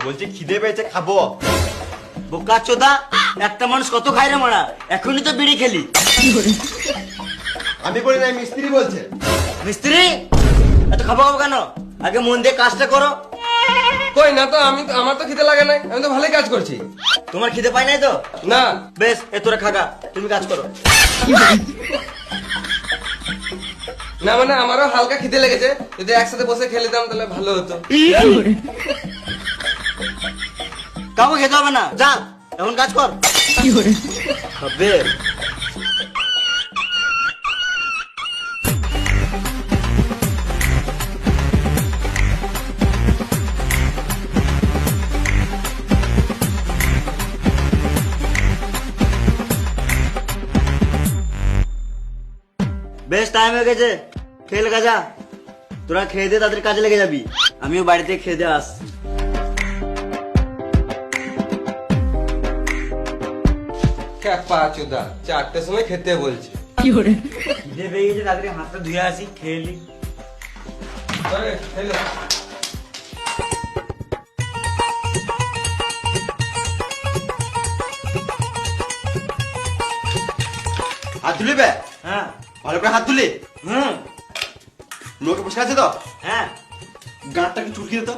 বলছি খিদে পেয়েছে খাবো। বোকা চোদা, একটা মানুষ কত খায় রে মারা, এখনই তো বিড়ি খেলি। আমি বলি না, মিস্ত্রি বলছে। মিস্ত্রি এত খাবো খাবো কেন? আগে মন দিয়ে কাজটা করো। কই না তো, আমার তো খিদে লাগে নাই, আমি তো ভালোই কাজ করছি। তোমার খিদে পাই নাই তো? না। বেশ, এ তোরা খাগা, তুমি কাজ করো। না মানে আমারও হালকা খিদে লেগেছে, যদি একসাথে বসে খেলে দিতাম তাহলে ভালো হতো। কাউকে খেতে হবে না, যা এখন কাজ কর। হবে বেশ, টাইম হয়ে গেছে, খেয়ে লেগে যা। তোরা খেয়ে দিয়ে তাদের কাজে লেগে যাবি, আমিও বাড়িতে খেয়ে দিয়ে আস। ক্যাপা চোদা, 4টের সময় খেতে বলছে। খিদে পেয়ে গেছে, তাদের হাতটা ধুয়ে আসি, খেয়ে নি। খেলো। হাত তুলি বে, হ্যাঁ ভালো করে হাত তুলি। হুম লোকে বসে আছে তো, হ্যাঁ গাঁটটা কি চুলকি দে তো।